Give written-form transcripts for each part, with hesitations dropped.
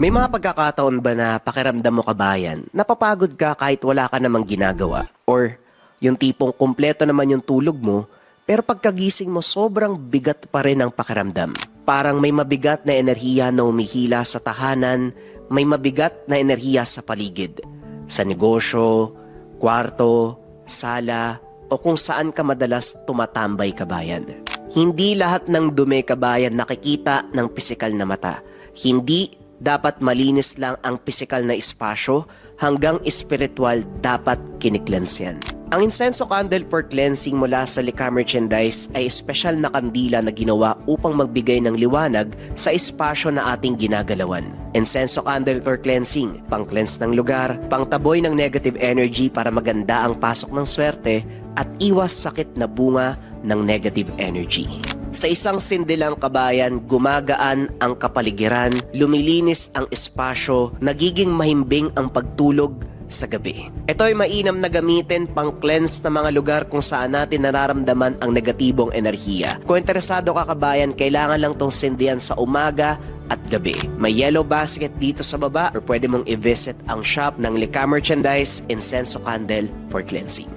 May mga pagkakataon ba na pakiramdam mo kabayan, napapagod ka kahit wala ka namang ginagawa? Or yung tipong kumpleto naman yung tulog mo, pero pagkagising mo sobrang bigat pa rin ang pakiramdam. Parang may mabigat na enerhiya na umihila sa tahanan, may mabigat na enerhiya sa paligid. Sa negosyo, kwarto, sala, o kung saan ka madalas tumatambay kabayan. Hindi lahat ng dumi kabayan nakikita ng pisikal na mata. Hindi dapat malinis lang ang pisikal na espasyo, hanggang espiritual dapat kiniklens yan. Ang insenso candle for cleansing mula sa Lika Merchandise ay espesyal na kandila na ginawa upang magbigay ng liwanag sa espasyo na ating ginagalawan. Insenso candle for cleansing, pang-cleanse ng lugar, pangtaboy ng negative energy para maganda ang pasok ng swerte at iwas sakit na bunga ng negative energy. Sa isang sindilang kabayan, gumagaan ang kapaligiran, lumilinis ang espasyo, nagiging mahimbing ang pagtulog sa gabi. Ito ay mainam na gamitin pang-cleanse na mga lugar kung saan natin nararamdaman ang negatibong enerhiya. Kung interesado ka kabayan, kailangan lang tong sindihan sa umaga at gabi. May yellow basket dito sa baba or pwede mong i-visit ang shop ng Lika Merchandise, Incenso Candle for Cleansing.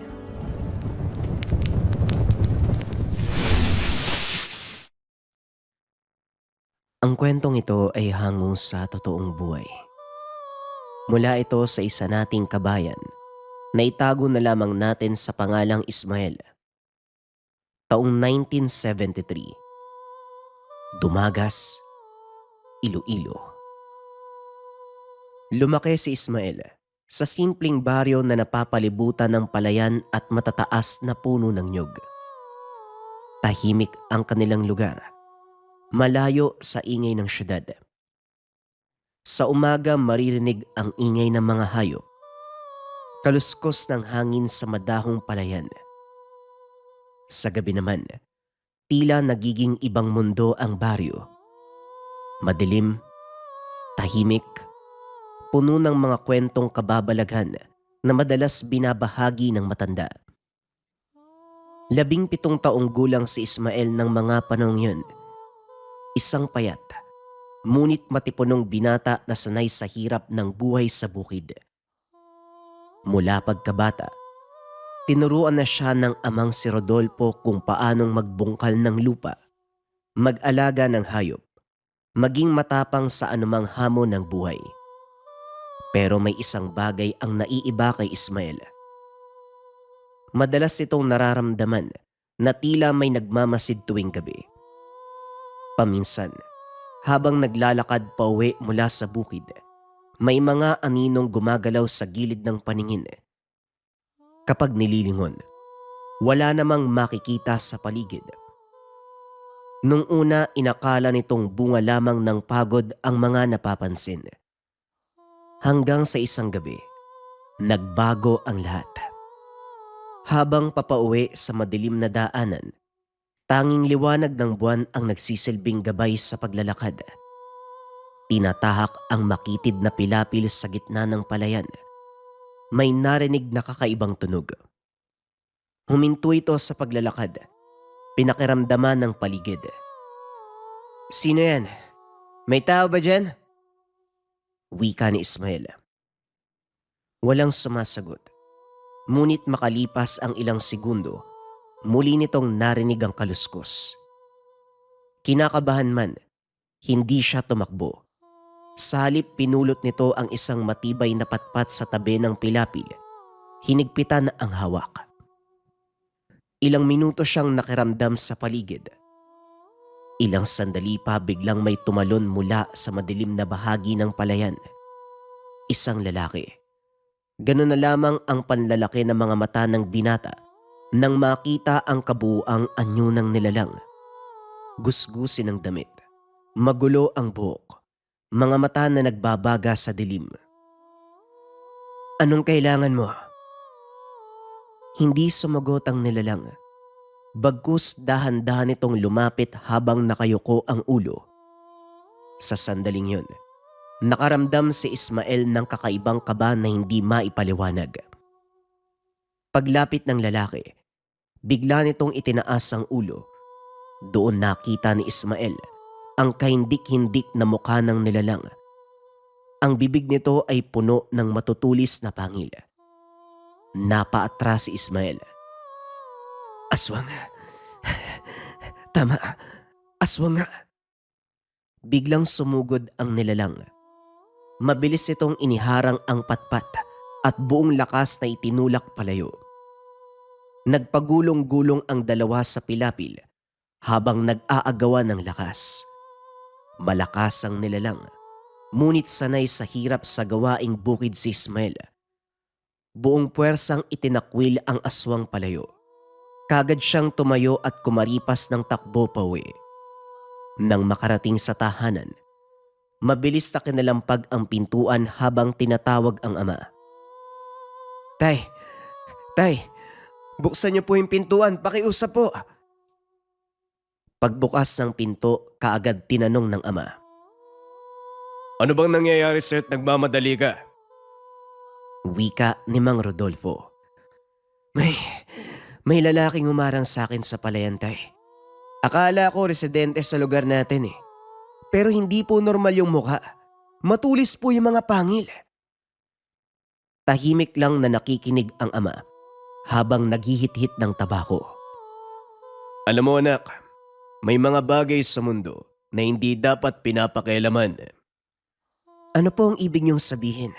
Ang kwentong ito ay hango sa totoong buhay. Mula ito sa isa nating kabayan na itago na lamang natin sa pangalang Ismael. Taong 1973. Dumagas, Iloilo. Lumaki si Ismael sa simpleng baryo na napapalibutan ng palayan at matataas na puno ng nyug. Tahimik ang kanilang lugar, malayo sa ingay ng syudad. Sa umaga maririnig ang ingay ng mga hayop, kaluskos ng hangin sa madahong palayan. Sa gabi naman, tila nagiging ibang mundo ang baryo. Madilim, tahimik, puno ng mga kwentong kababalaghan na madalas binabahagi ng matanda. 17 taong gulang si Ismael ng mga panahong yun. Isang payat, ngunit matipunong binata na sanay sa hirap ng buhay sa bukid. Mula pagkabata, tinuruan na siya ng amang si Rodolfo kung paanong magbungkal ng lupa, mag-alaga ng hayop, maging matapang sa anumang hamon ng buhay. Pero may isang bagay ang naiiba kay Ismael. Madalas itong nararamdaman na tila may nagmamasid tuwing gabi. Paminsan, habang naglalakad pauwi mula sa bukid, may mga aninong gumagalaw sa gilid ng paningin. Kapag nililingon, wala namang makikita sa paligid. Nung una, inakala nitong bunga lamang ng pagod ang mga napapansin. Hanggang sa isang gabi, nagbago ang lahat. Habang papauwi sa madilim na daanan, tanging liwanag ng buwan ang nagsisilbing gabay sa paglalakad. Tinatahak ang makitid na pilapil sa gitna ng palayan. May narinig na kakaibang tunog. Huminto ito sa paglalakad. Pinakiramdaman ng paligid. "Sino yan? May tao ba dyan?" Wika ni Ismael. Walang sumasagot. Ngunit makalipas ang ilang segundo, muli nitong narinig ang kaluskos. Kinakabahan man, hindi siya tumakbo. Sa halip pinulot nito ang isang matibay na patpat sa tabi ng pilapil. Hinigpitan ang hawak. Ilang minuto siyang nakiramdam sa paligid. Ilang sandali pa biglang may tumalon mula sa madilim na bahagi ng palayan. Isang lalaki. Ganun na lamang ang panlalaki ng mga mata ng binata nang makita ang kabuuang anyo ng nilalang. Gusgusin ang damit. Magulo ang buhok. Mga mata na nagbabaga sa dilim. "Anong kailangan mo?" Hindi sumagot ang nilalang. Bagkus dahan-dahan itong lumapit habang nakayuko ang ulo. Sa sandaling yun, nakaramdam si Ismael ng kakaibang kaba na hindi maipaliwanag. Paglapit ng lalaki, bigla nitong itinaas ang ulo. Doon nakita ni Ismael ang kahindik-hindik na mukha ng nilalang. Ang bibig nito ay puno ng matutulis na pangil. Napaatras si Ismael. Aswang. Tama. Aswang nga. Biglang sumugod ang nilalang. Mabilis itong iniharang ang patpat at buong lakas na itinulak palayo. Nagpagulong-gulong ang dalawa sa pilapil habang nag-aagawan ng lakas. Malakas ang nilalang, ngunit sanay sa hirap sa gawaing bukid si Ismael. Buong puwersang itinakwil ang aswang palayo. Kagad siyang tumayo at kumaripas ng takbo pauwi. Nang makarating sa tahanan, mabilis na kinalampag ang pintuan habang tinatawag ang ama. Tay! Tay! Buksan niyo po yung pintuan, pakiusap po! Pagbukas ng pinto, kaagad tinanong ng ama. Ano bang nangyayari sa'yo't nagmamadali ka? Wika ni Mang Rodolfo. May lalaking umarang sa akin sa palayan, tay. Akala ko residente sa lugar natin eh. Pero hindi po normal yung mukha. Matulis po yung mga pangil. Tahimik lang na nakikinig ang ama habang naghihit-hit ng tabako. Alam mo anak, may mga bagay sa mundo na hindi dapat pinapakialaman. Ano po ang ibig niyong sabihin?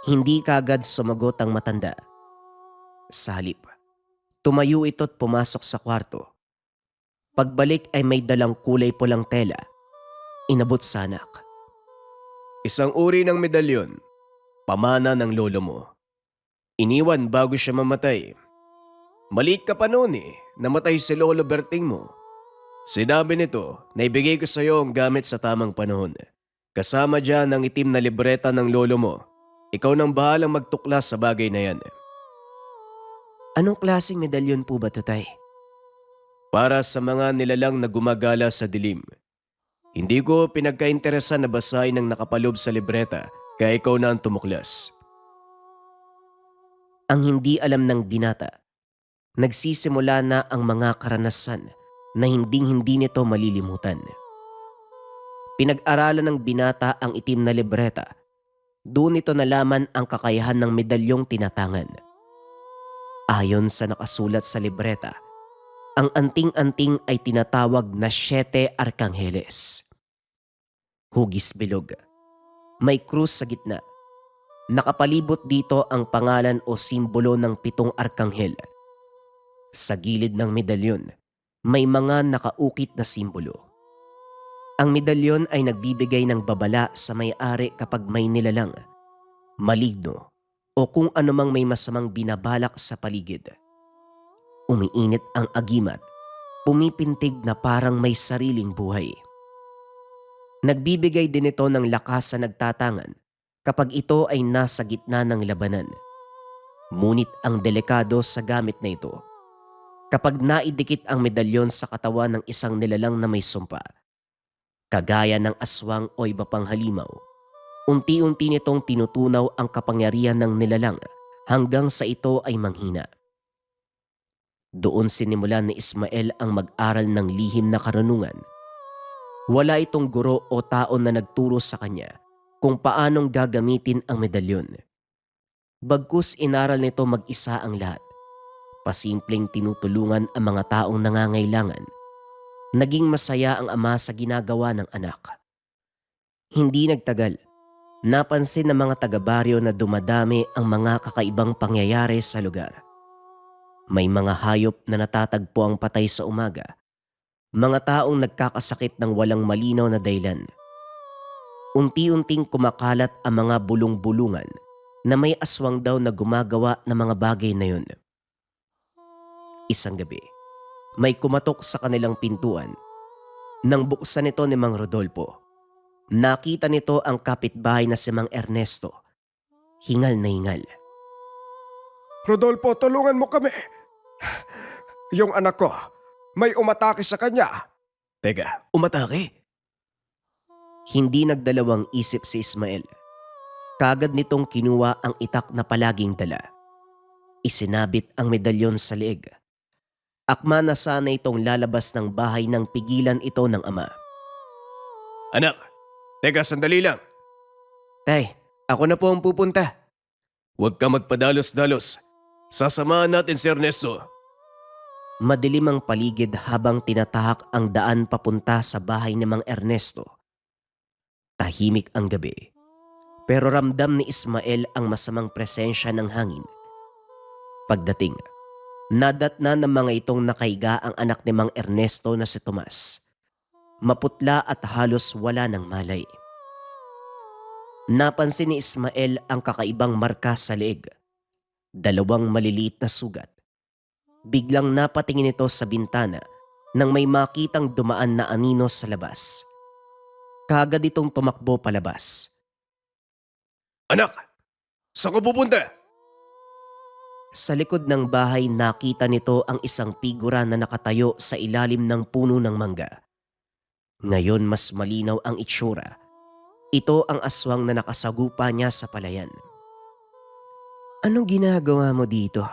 Hindi kagad sumagot ang matanda. Sa halip, tumayo ito't pumasok sa kwarto. Pagbalik ay may dalang kulay pulang tela. Inabot sa anak. Isang uri ng medalyon, pamana ng lolo mo. Iniwan bago siya mamatay. Maliit ka pa noon eh, namatay si Lolo Berting mo. Sinabi nito na ibigay ko sa iyo ang gamit sa tamang panahon. Kasama dyan ang itim na libreta ng lolo mo. Ikaw nang bahalang magtuklas sa bagay na yan. Anong klaseng medalyon po ba ito, tay? Para sa mga nilalang na gumagala sa dilim. Hindi ko pinagkainteresan na basahin ang nakapalob sa libreta kaya ikaw na ang tumuklas. Ang hindi alam ng binata, nagsisimula na ang mga karanasan na hinding-hindi nito malilimutan. Pinag-aralan ng binata ang itim na libreta. Doon ito nalaman ang kakayahan ng medalyong tinatangan. Ayon sa nakasulat sa libreta, ang anting-anting ay tinatawag na 7 Arkangeles. Hugis bilog. May krus sa gitna. Nakapalibot dito ang pangalan o simbolo ng 7 arkanghel. Sa gilid ng medalyon, may mga nakaukit na simbolo. Ang medalyon ay nagbibigay ng babala sa may-ari kapag may nilalang, maligno, o kung anumang may masamang binabalak sa paligid. Umiinit ang agimat, pumipintig na parang may sariling buhay. Nagbibigay din ito ng lakas sa nagtatangan kapag ito ay nasa gitna ng labanan. Ngunit ang delikado sa gamit na ito, kapag naidikit ang medalyon sa katawan ng isang nilalang na may sumpa, kagaya ng aswang o iba pang halimaw, unti-unti nitong tinutunaw ang kapangyarihan ng nilalang hanggang sa ito ay manghina. Doon sinimulan ni Ismael ang mag-aral ng lihim na karunungan. Wala itong guro o tao na nagturo sa kanya kung paanong gagamitin ang medalyon. Bagkus inaral nito mag-isa ang lahat. Pasimpleng tinutulungan ang mga taong nangangailangan. Naging masaya ang ama sa ginagawa ng anak. Hindi nagtagal, napansin ng mga taga-baryo na dumadami ang mga kakaibang pangyayari sa lugar. May mga hayop na natatagpo ang patay sa umaga. Mga taong nagkakasakit ng walang malinaw na dahilan. Unti-unting kumakalat ang mga bulong-bulungan na may aswang daw na gumagawa ng mga bagay na yun. Isang gabi, may kumatok sa kanilang pintuan. Nang buksan ito ni Mang Rodolfo, nakita nito ang kapitbahay na si Mang Ernesto. Hingal na hingal. Rodolfo, tulungan mo kami. Yung anak ko, may umatake sa kanya. Teka, umatake? Hindi nagdalawang isip si Ismael. Kagad nitong kinuha ang itak na palaging dala. Isinabit ang medalyon sa leeg. Akma na sana itong lalabas ng bahay nang pigilan ito ng ama. Anak, teka sandali lang. Tay, ako na po ang pupunta. Huwag ka magpadalos-dalos. Sasamahan natin si Ernesto. Madilim ang paligid habang tinatahak ang daan papunta sa bahay ni Mang Ernesto. Tahimik ang gabi. Pero ramdam ni Ismael ang masamang presensya ng hangin. Pagdating, nadatna ng mga itong nakaiga ang anak ni Mang Ernesto na si Tomas. Maputla at halos wala ng malay. Napansin ni Ismael ang kakaibang marka sa leeg. 2 maliliit na sugat. Biglang napatingin ito sa bintana nang may makitang dumaan na anino sa labas. Kaagad itong tumakbo palabas. Anak, saan ka pupunta? Sa likod ng bahay nakita nito ang isang figura na nakatayo sa ilalim ng puno ng mangga. Ngayon mas malinaw ang itsura. Ito ang aswang na nakasagupa niya sa palayan. Anong ginagawa mo dito?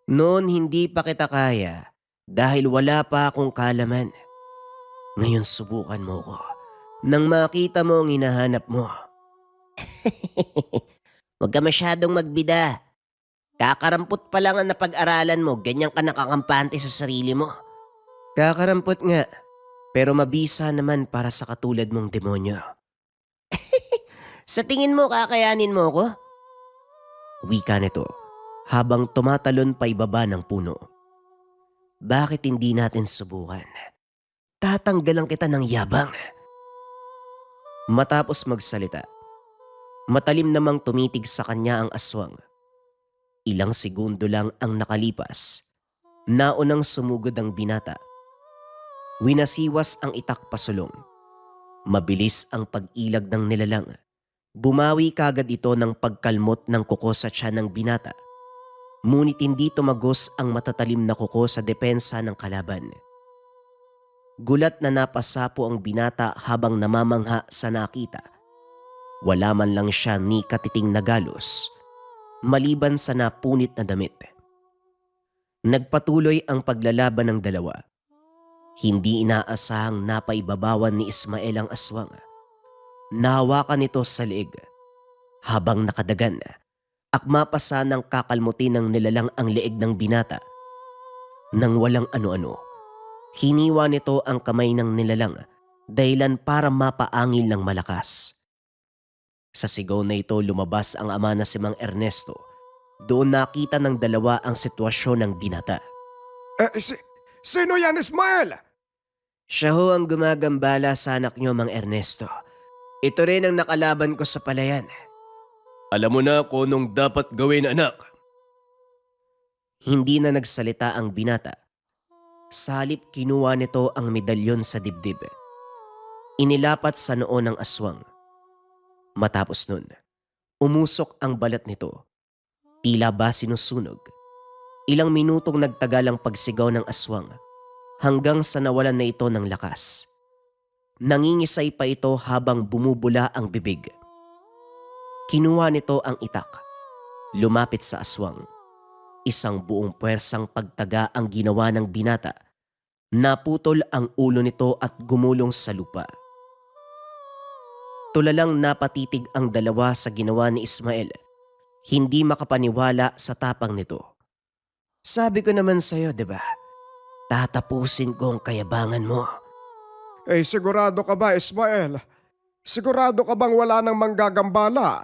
Noon hindi pa kita kaya dahil wala pa akong kalaman. Ngayon subukan mo ko nang makita mo ang hinahanap mo. Huwag ka masyadong magbida. Kakarampot pa lang ang napag-aralan mo, ganyan ka nakakampante sa sarili mo. Kakarampot nga, pero mabisa naman para sa katulad mong demonyo. Sa tingin mo kakayanin mo ko? Wika nito habang tumatalon pa ibaba ng puno. Bakit hindi natin subukan? Tatanggalan kita ng yabang. Matapos magsalita, matalim namang tumitig sa kanya ang aswang. Ilang segundo lang ang nakalipas. Naunang sumugod ang binata. Winasiwas ang itak pasulong. Mabilis ang pag-ilag ng nilalang. Bumawi kagad ito ng pagkalmot ng kuko sa tiyan ng binata. Ngunit hindi tumagos ang matatalim na kuko sa depensa ng kalaban. Gulat na napasapo ang binata habang namamangha sa nakita. Wala man lang siya ni katiting na galos, maliban sa napunit na damit. Nagpatuloy ang paglalaban ng dalawa. Hindi inaasahang napaibabawan ni Ismael ang aswang. Nahawakan nito sa leeg. Habang nakadagan, akma pa sanang kakalmutin ng nilalang ang leeg ng binata. Nang walang ano-ano, hiniwa nito ang kamay ng nilalang dahilan para mapaangil ng malakas. Sa sigaw na ito lumabas ang ama na si Mang Ernesto. Doon nakita ng dalawa ang sitwasyon ng binata. Sino yan, Ismael? Siya ho ang gumagambala sa anak niyo, Mang Ernesto. Ito rin ang nakalaban ko sa palayan. Alam mo na kung anong dapat gawin, anak. Hindi na nagsalita ang binata. Sa halip kinuha nito ang medalyon sa dibdib. Inilapat sa noo ng aswang. Matapos nun, umusok ang balat nito. Tila ba sinusunog. Ilang minutong nagtagal ang pagsigaw ng aswang hanggang sa nawalan na ito ng lakas. Nangingisay pa ito habang bumubula ang bibig. Kinuha nito ang itak. Lumapit sa aswang. Isang buong puwersang pagtaga ang ginawa ng binata. Naputol ang ulo nito at gumulong sa lupa. Tulalang napatitig ang dalawa sa ginawa ni Ismael. Hindi makapaniwala sa tapang nito. Sabi ko naman sa'yo, diba? Tatapusin ko ang kayabangan mo. Sigurado ka ba, Ismael? Sigurado ka bang wala nang manggagambala?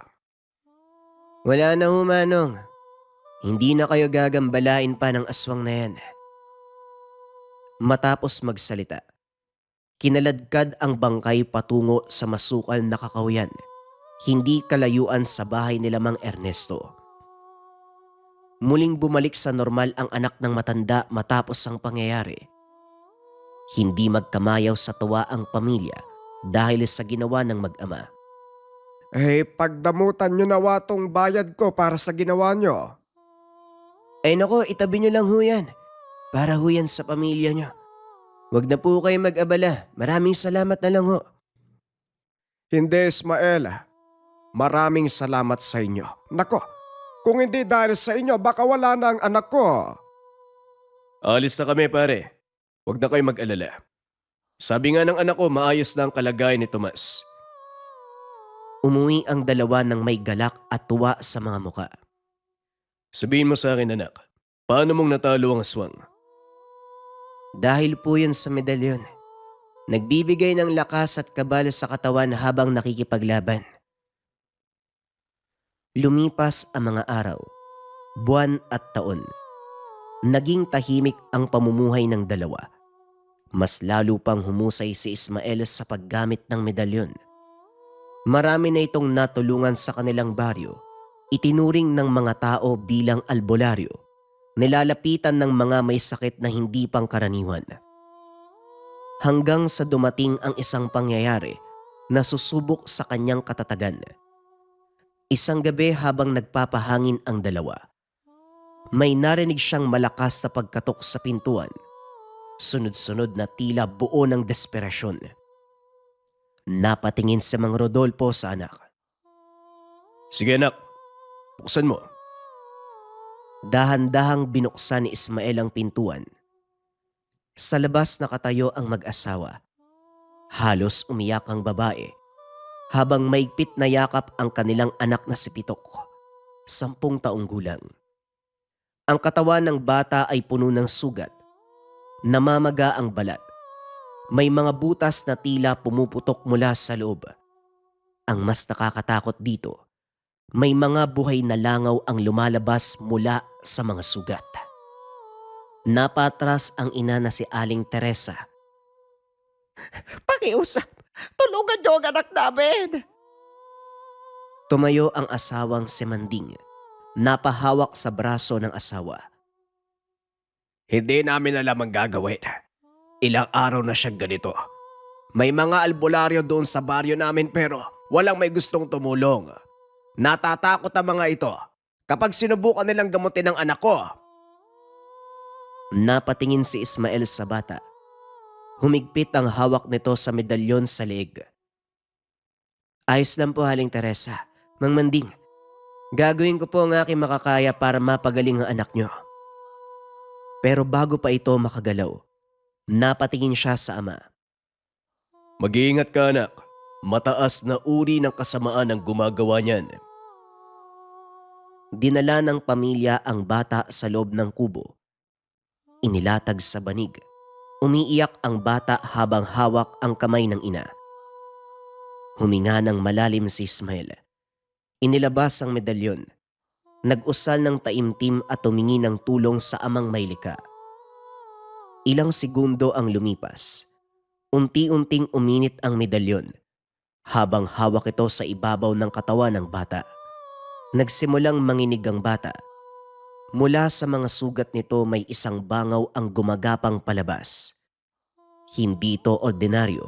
Wala na ho, Manong. Hindi na kayo gagambalain pa ng aswang na yan. Matapos magsalita, kinaladkad ang bangkay patungo sa masukal na kakahuyan, hindi kalayuan sa bahay nila Mang Ernesto. Muling bumalik sa normal ang anak ng matanda matapos ang pangyayari. Hindi magkamayaw sa tuwa ang pamilya dahil sa ginawa ng mag-ama. Pagdamutan nyo nawa tong bayad ko para sa ginawa nyo. Ay nako, itabi nyo lang ho yan. Para ho yan sa pamilya nyo. Huwag na po kayo mag-abala. Maraming salamat na lang ho. Hindi, Ismael. Maraming salamat sa inyo. Nako, kung hindi dahil sa inyo, baka wala na ang anak ko. Alis na kami, pare. Huwag na kayo mag-alala. Sabi nga ng anak ko, maayos na ang kalagayan ni Tomas. Umuwi ang dalawa ng may galak at tuwa sa mga muka. Sabihin mo sa akin anak, paano mong natalo ang aswang? Dahil po yun sa medalyon. Nagbibigay ng lakas at kabal sa katawan habang nakikipaglaban. Lumipas ang mga araw, buwan at taon. Naging tahimik ang pamumuhay ng dalawa. Mas lalo pang humusay si Ismael sa paggamit ng medalyon. Marami na itong natulungan sa kanilang baryo. Itinuring ng mga tao bilang albularyo. Nilalapitan ng mga may sakit na hindi pangkaraniwan. Hanggang sa dumating ang isang pangyayari na susubok sa kanyang katatagan. Isang gabi habang nagpapahangin ang dalawa, may narinig siyang malakas na pagkatok sa pintuan. Sunod-sunod na tila buo ng desperasyon. Napatingin si Mang Rodolfo sa anak. Sige anak, buksan mo. Dahan-dahang binuksan ni Ismael ang pintuan. Sa labas nakatayo ang mag-asawa. Halos umiyak ang babae habang maigpit na yakap ang kanilang anak na si Pitok, 10 taong gulang. Ang katawan ng bata ay puno ng sugat. Namamaga ang balat. May mga butas na tila pumuputok mula sa loob. Ang mas nakakatakot dito, may mga buhay na langaw ang lumalabas mula sa mga sugat. Napatras ang ina na si Aling Teresa. Pakiusap, tulungan niyo ang anak namin. Tumayo ang asawang si Manding. Napahawak sa braso ng asawa. Hindi namin alam ang gagawin. Ilang araw na siyang ganito. May mga albularyo doon sa baryo namin pero walang may gustong tumulong. Natatakot ang mga ito kapag sinubukan nilang gamutin ang anak ko. Napatingin si Ismael sa bata. Humigpit ang hawak nito sa medalyon sa leeg. Ayos lang po, Aling Teresa. Mang Manding, gagawin ko po ang aking makakaya para mapagaling ang anak nyo. Pero bago pa ito makagalaw, napatingin siya sa ama. Mag-iingat ka anak. Mataas na uri ng kasamaan ang gumagawa niyan. Dinala ng pamilya ang bata sa loob ng kubo. Inilatag sa banig. Umiiyak ang bata habang hawak ang kamay ng ina. Huminga ng malalim si Ismael. Inilabas ang medalyon. Nag-usal ng taimtim at tumingi ng tulong sa amang may likha. Ilang segundo ang lumipas. Unti-unting uminit ang medalyon habang hawak ito sa ibabaw ng katawan ng bata. Nagsimulang manginig ang bata. Mula sa mga sugat nito may isang bangaw ang gumagapang palabas. Hindi ito ordinaryo.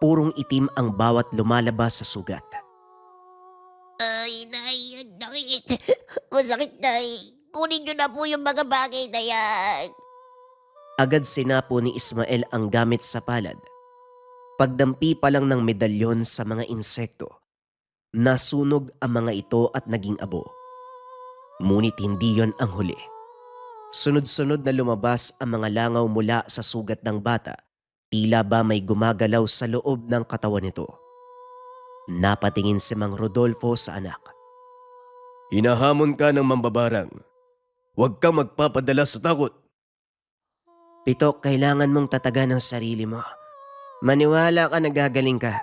Purong itim ang bawat lumalabas sa sugat. Ay, Nay, ang sakit. Masakit, Nay. Kunin niyo na po yung mga bagay na yan. Agad sinapo ni Ismael ang gamit sa palad. Pagdampi pa lang ng medalyon sa mga insekto, nasunog ang mga ito at naging abo. Ngunit hindi yon ang huli. Sunod-sunod na lumabas ang mga langaw mula sa sugat ng bata, tila ba may gumagalaw sa loob ng katawan nito. Napatingin si Mang Rodolfo sa anak. Hinahamon ka ng mambabarang. Huwag kang magpapadala sa takot. Pitok, kailangan mong tatagan ang sarili mo. Maniwala ka na gagaling ka.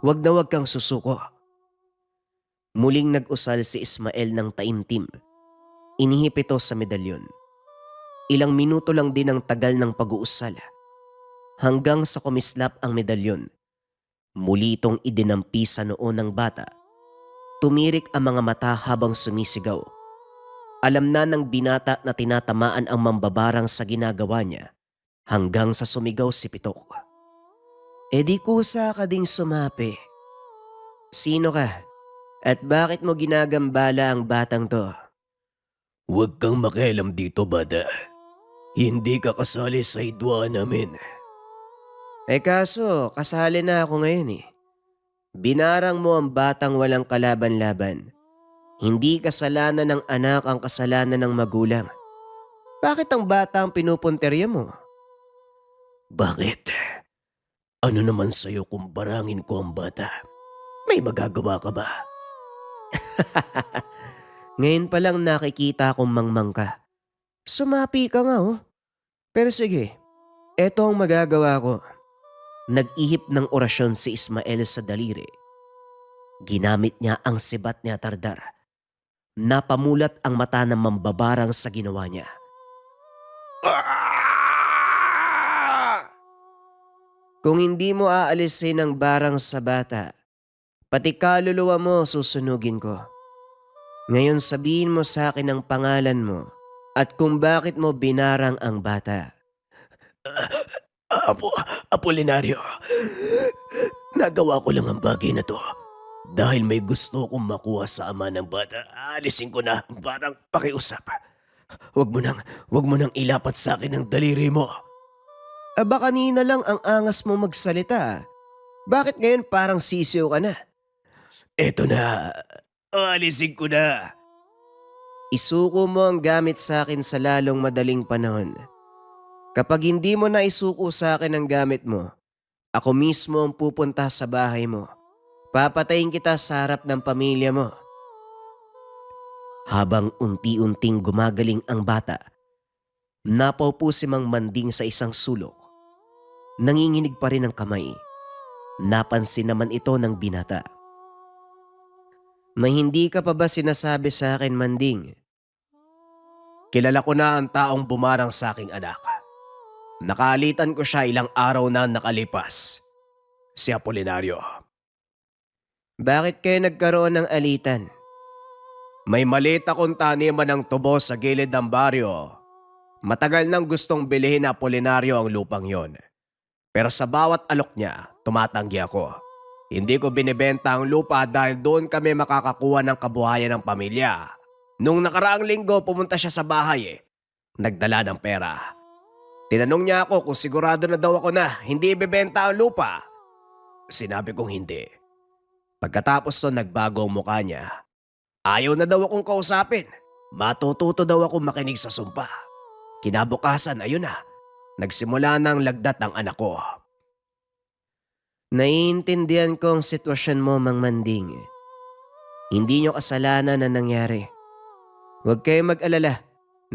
Huwag na huwag kang susuko. Muling nag-usal si Ismael ng taimtim. Inihip ito sa medalyon. Ilang minuto lang din ang tagal ng pag-uusal. Hanggang sa kumislap ang medalyon. Muli itong idinampi sa noo ng bata. Tumirik ang mga mata habang sumisigaw. Alam na ng binata na tinatamaan ang mambabarang sa ginagawa niya. Hanggang sa sumigaw si Pitok. E di kusa ka ding sumapi. Sino ka? At bakit mo ginagambala ang batang to? Huwag kang makialam dito, bata. Hindi ka kasali sa idwa namin. Eh kaso, kasali na ako ngayon eh. Binarang mo ang batang walang kalaban-laban. Hindi kasalanan ng anak ang kasalanan ng magulang. Bakit ang bata ang pinupunterya mo? Bakit? Ano naman sa'yo kung barangin ko ang bata? May magagawa ka ba? Ngayon pa lang nakikita kong mangmang ka. Sumapi ka nga oh. Pero sige, eto ang magagawa ko. Nag-ihip ng orasyon si Ismael sa daliri. Ginamit niya ang sibat niya Tardar. Napamulat ang mata ng mambabarang sa ginawa niya. Kung hindi mo aalisin ang barang sa bata, pati kaluluwa mo susunugin ko. Ngayon sabihin mo sa akin ang pangalan mo at kung bakit mo binarang ang bata. Apolinario, nagawa ko lang ang bagay na to. Dahil may gusto kong makuha sa ama ng bata, aalisin ko na parang pakiusap. Huwag mo nang ilapat sa akin ang daliri mo. Aba kanina lang ang angas mo magsalita. Bakit ngayon parang sisiw ka na? Eto na, aalisin ko na. Isuko mo ang gamit sa akin sa lalong madaling panahon. Kapag hindi mo na isuko sa akin ang gamit mo, ako mismo ang pupunta sa bahay mo. Papatayin kita sa harap ng pamilya mo. Habang unti-unting gumagaling ang bata, napaupo si Mang Manding sa isang sulok. Nanginginig pa rin ang kamay. Napansin naman ito ng binata. May hindi ka pa ba sinasabi sa akin, Manding? Kilala ko na ang taong bumarang sa aking anak. Nakaalitan ko siya ilang araw na nakalipas. Si Apolinario. Bakit kayo nagkaroon ng alitan? May maliit akong taniman ng tubo sa gilid ng baryo. Matagal nang gustong bilhin na Apolinario ang lupang yon. Pero sa bawat alok niya, tumatanggi ako. Hindi ko binibenta ang lupa dahil doon kami makakakuha ng kabuhayan ng pamilya. Nung nakaraang linggo pumunta siya sa bahay Nagdala ng pera. Tinanong niya ako kung sigurado na daw ako na hindi ibebenta ang lupa. Sinabi kong hindi. Pagkatapos nun nagbago ang mukha niya. Ayaw na daw akong kausapin. Matututo daw akong makinig sa sumpa. Kinabukasan, ayun na. Nagsimula na ang lagdat ng anak ko. Naiintindihan ko ang sitwasyon mo, Mang Manding. Hindi niyo kasalanan na nangyari. Huwag kayong mag-alala.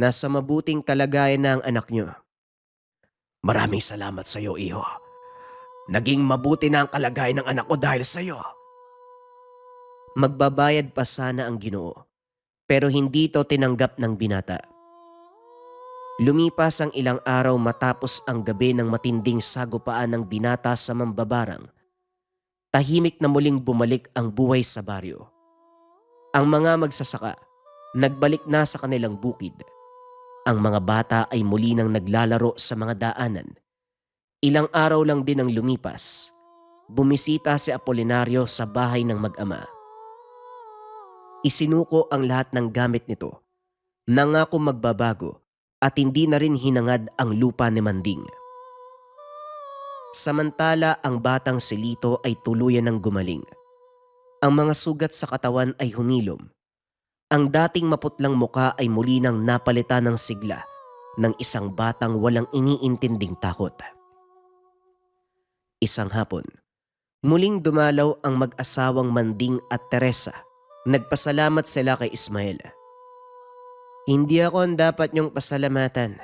Nasa mabuting kalagayan na ang anak niyo. Maraming salamat sa iyo, iho. Naging mabuti na ang kalagayan ng anak ko dahil sa iyo. Magbabayad pa sana ang Ginoo, pero hindi ito tinanggap ng binata. Lumipas ang ilang araw matapos ang gabi ng matinding sagupaan ng binata sa mambabarang. Tahimik na muling bumalik ang buhay sa baryo. Ang mga magsasaka, nagbalik na sa kanilang bukid. Ang mga bata ay muli nang naglalaro sa mga daanan. Ilang araw lang din ang lumipas. Bumisita si Apolinario sa bahay ng mag-ama. Isinuko ang lahat ng gamit nito. Nangako magbabago at hindi na rin hinangad ang lupa ni Manding. Samantala ang batang si Lito ay tuluyan ng gumaling. Ang mga sugat sa katawan ay humilom. Ang dating maputlang muka ay muli nang napalitan ng sigla ng isang batang walang iniintinding takot. Isang hapon, muling dumalaw ang mag-asawang Manding at Teresa. Nagpasalamat sila kay Ismael. Hindi ako ang dapat niyong pasalamatan.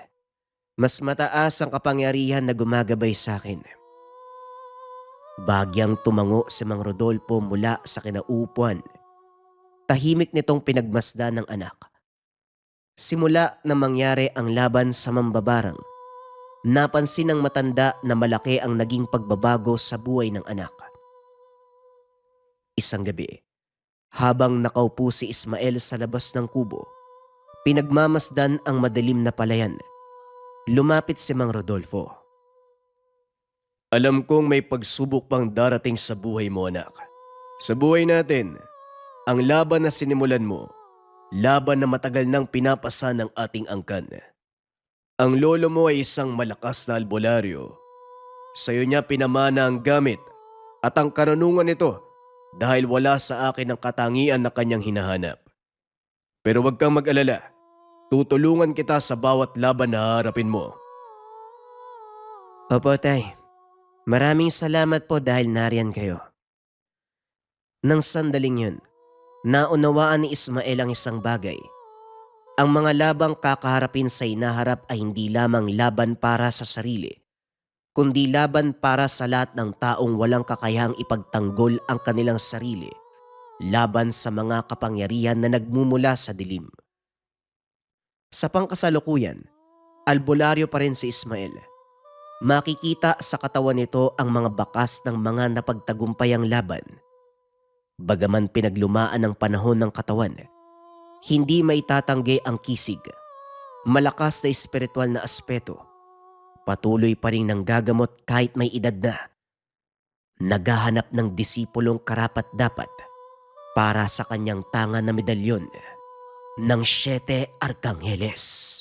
Mas mataas ang kapangyarihan na gumagabay sa akin. Bagyang tumango si Mang Rodolfo mula sa kinaupuan. Tahimik nitong pinagmasdan ng anak. Simula na mangyari ang laban sa mambabarang, napansin ng matanda na malaki ang naging pagbabago sa buhay ng anak. Isang gabi, habang nakaupo si Ismael sa labas ng kubo, pinagmamasdan ang madilim na palayan. Lumapit si Mang Rodolfo. Alam kong may pagsubok pang darating sa buhay mo, anak. Sa buhay natin, ang laban na sinimulan mo, laban na matagal nang pinapasa ng ating angkan. Ang lolo mo ay isang malakas na albularyo. Sa'yo niya pinamana ang gamit at ang karunungan nito dahil wala sa akin ang katangian na kanyang hinahanap. Pero huwag kang mag-alala, tutulungan kita sa bawat laban na haharapin mo. Opo, tay. Maraming salamat po dahil nariyan kayo. Nang sandaling yun, naunawaan ni Ismael ang isang bagay. Ang mga labang kakaharapin sa inaharap ay hindi lamang laban para sa sarili, kundi laban para sa lahat ng taong walang kakayahang ipagtanggol ang kanilang sarili, laban sa mga kapangyarihan na nagmumula sa dilim. Sa pangkasalukuyan, albularyo pa rin si Ismael. Makikita sa katawan nito ang mga bakas ng mga napagtagumpayang laban. Bagaman pinaglumaan ng panahon ng katawan, hindi may tatanggi ang kisig, malakas na espiritual na aspeto. Patuloy pa rin nang gagamot kahit may edad na. Naghahanap ng disipulong karapat-dapat para sa kanyang tangan na medalyon ng 7 Arkangeles.